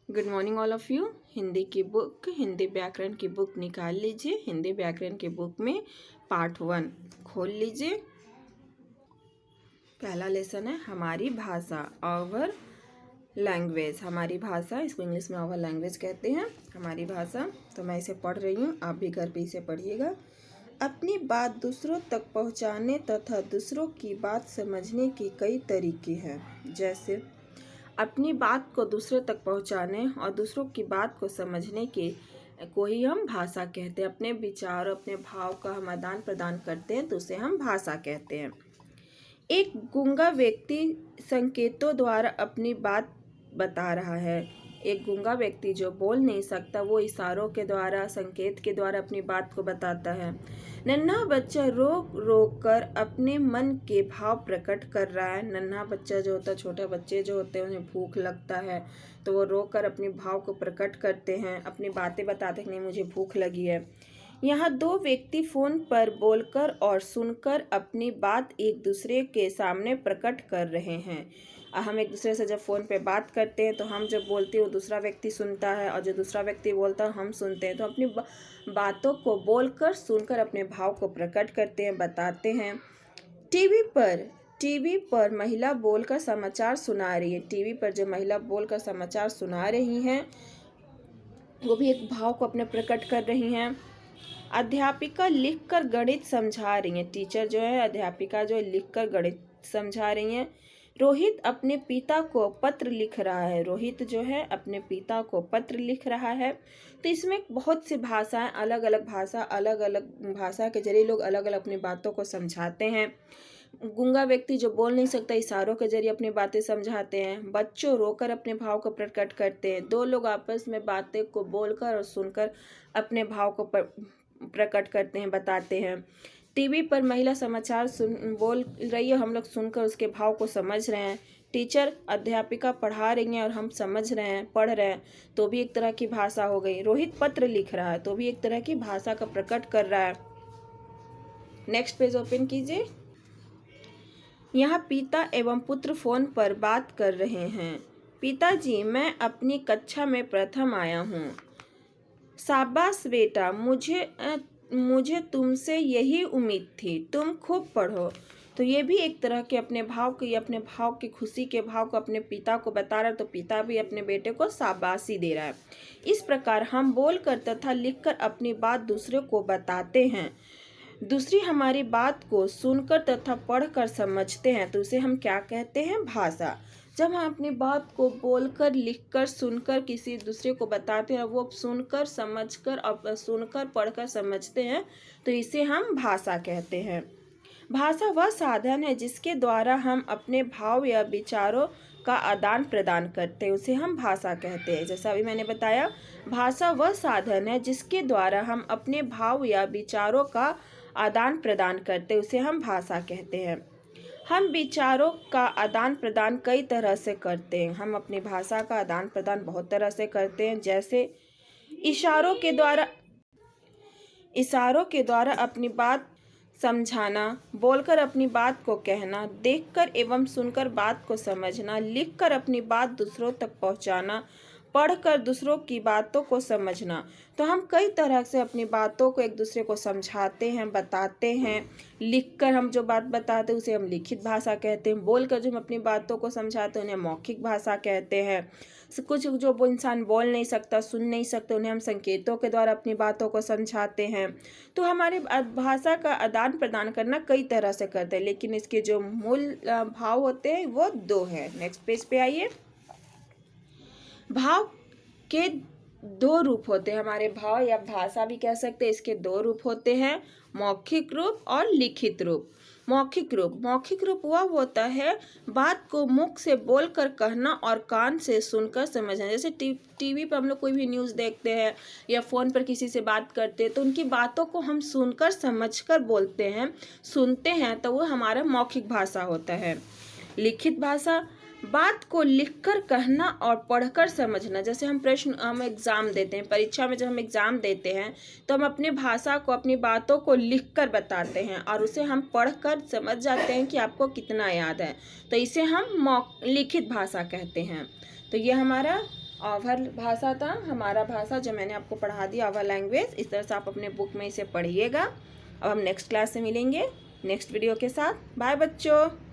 Good morning all of you. Hindi की book, Hindi व्याकरण की बुक निकाल लीजिए। हिंदी व्याकरण की बुक में पार्ट 1 खोल लीजिए। पहला लेसन है हमारी भाषा, आवर लैंग्वेज। हमारी भाषा, इसको इंग्लिश में आवर लैंग्वेज कहते हैं, हमारी भाषा। तो मैं इसे पढ़ रही हूँ, आप भी घर पे इसे पढ़िएगा। अपनी बात दूसरों तक पहुँचाने तथा दूसरों की बात समझने के कई तरीके हैं। जैसे अपनी बात को दूसरे तक पहुंचाने और दूसरों की बात को समझने के को ही हम भाषा कहते हैं। अपने विचार, अपने भाव का हम आदान प्रदान करते हैं तो उसे हम भाषा कहते हैं। एक गूंगा व्यक्ति संकेतों द्वारा अपनी बात बता रहा है। एक गूंगा व्यक्ति जो बोल नहीं सकता, वो इशारों के द्वारा, संकेत के द्वारा अपनी बात को बताता है। नन्हा बच्चा रोक रोक कर अपने मन के भाव प्रकट कर रहा है। नन्हा बच्चा जो होता है, छोटे बच्चे जो होते हैं, उन्हें भूख लगता है तो वो रोक कर अपने भाव को प्रकट करते हैं, अपनी बातें बताते हैं कि नहीं मुझे भूख लगी है। यहाँ दो व्यक्ति फोन पर बोलकर और सुनकर अपनी बात एक दूसरे के सामने प्रकट कर रहे हैं। हम एक दूसरे से जब फ़ोन पे बात करते हैं तो हम जब बोलते हैं वो दूसरा व्यक्ति सुनता है, और जो दूसरा व्यक्ति बोलता है हम सुनते हैं। तो अपनी बातों को बोलकर सुनकर अपने भाव को प्रकट करते हैं, बताते हैं। टीवी पर महिला बोलकर समाचार सुना रही है। टीवी पर जो महिला बोलकर समाचार सुना रही हैं वो भी एक भाव को अपने प्रकट कर रही हैं। अध्यापिका लिखकर गणित समझा रही हैं। टीचर जो है, अध्यापिका जो है, लिखकर गणित समझा रही हैं। रोहित अपने पिता को पत्र लिख रहा है। रोहित जो है अपने पिता को पत्र लिख रहा है। तो इसमें बहुत सी भाषाएं, अलग अलग भाषा के जरिए लोग अलग अलग अपनी बातों को समझाते हैं। गूंगा व्यक्ति जो बोल नहीं सकता, इशारों के जरिए अपनी बातें समझाते हैं। बच्चों रोकर अपने भाव को प्रकट करते हैं। दो लोग आपस में बातें को बोलकर और सुनकर अपने भाव को प्रकट करते हैं, बताते हैं। टीवी पर महिला समाचार बोल रही है, हम लोग सुनकर उसके भाव को समझ रहे हैं। टीचर, अध्यापिका पढ़ा रही हैं और हम समझ रहे हैं, पढ़ रहे हैं, तो भी एक तरह की भाषा हो गई। रोहित पत्र लिख रहा है तो भी एक तरह की भाषा का प्रकट कर रहा है। नेक्स्ट पेज ओपन कीजिए। यहाँ पिता एवं पुत्र फोन पर बात कर रहे हैं। पिताजी, मैं अपनी कक्षा में प्रथम आया हूँ। शाबाश बेटा, मुझे तुमसे यही उम्मीद थी, तुम खूब पढ़ो। तो ये भी एक तरह के अपने भाव की खुशी के भाव को अपने पिता को बता रहा है, तो पिता भी अपने बेटे को शाबाशी दे रहा है। इस प्रकार हम बोलकर तथा लिखकर अपनी बात दूसरे को बताते हैं। दूसरी हमारी बात को सुनकर तथा पढ़कर समझते हैं तो उसे हम क्या कहते हैं? भाषा। जब हम अपनी बात को बोलकर, लिखकर, सुनकर किसी दूसरे को बताते हैं, वो सुनकर, समझकर और सुनकर, पढ़कर समझते हैं तो इसे हम भाषा कहते हैं। भाषा वह साधन है जिसके द्वारा हम अपने भाव या विचारों का आदान प्रदान करते हैं, उसे हम भाषा कहते हैं। जैसा अभी मैंने बताया, भाषा वह साधन है जिसके द्वारा हम अपने भाव या विचारों का आदान प्रदान करते हैं, उसे हम भाषा कहते हैं। हम विचारों का आदान प्रदान कई तरह से करते हैं। हम अपनी भाषा का आदान प्रदान बहुत तरह से करते हैं। जैसे इशारों के द्वारा अपनी बात समझाना, बोलकर अपनी बात को कहना, देखकर एवं सुनकर बात को समझना, लिखकर अपनी बात दूसरों तक पहुंचाना, पढ़कर दूसरों की बातों को समझना। तो हम कई तरह से अपनी बातों को एक दूसरे को समझाते हैं, बताते हैं। लिखकर हम जो बात बताते हैं उसे हम लिखित भाषा कहते हैं। बोलकर जो हम अपनी बातों को समझाते हैं उन्हें मौखिक भाषा कहते हैं। कुछ जो वो इंसान बोल नहीं सकता, सुन नहीं सकते, उन्हें हम संकेतों के द्वारा अपनी बातों को समझाते हैं। तो हमारे भाषा का आदान प्रदान करना कई तरह से करते हैं, लेकिन इसके जो मूल भाव होते हैं वो दो हैं। नेक्स्ट पेज पे आइए। भाव के दो रूप होते हैं। हमारे भाव या भाषा भी कह सकते हैं, इसके दो रूप होते हैं, मौखिक रूप और लिखित रूप। मौखिक रूप वह होता है बात को मुख से बोलकर कहना और कान से सुनकर समझना। जैसे टीवी पर हम लोग कोई भी न्यूज़ देखते हैं या फ़ोन पर किसी से बात करते हैं तो उनकी बातों को हम सुनकर समझकर बोलते हैं, सुनते हैं, तो वो हमारा मौखिक भाषा होता है। लिखित भाषा, बात को लिखकर कहना और पढ़कर समझना। जैसे हम एग्ज़ाम देते हैं, परीक्षा में जब हम एग्ज़ाम देते हैं तो हम अपनी भाषा को, अपनी बातों को लिखकर बताते हैं और उसे हम पढ़कर समझ जाते हैं कि आपको कितना याद है, तो इसे हम लिखित भाषा कहते हैं। तो ये हमारा अवहर भाषा था, हमारा भाषा, जो मैंने आपको पढ़ा दिया, अवहर लैंग्वेज। इस तरह से आप अपने बुक में इसे पढ़िएगा। अब हम नेक्स्ट क्लास से मिलेंगे नेक्स्ट वीडियो के साथ। बाय बच्चों।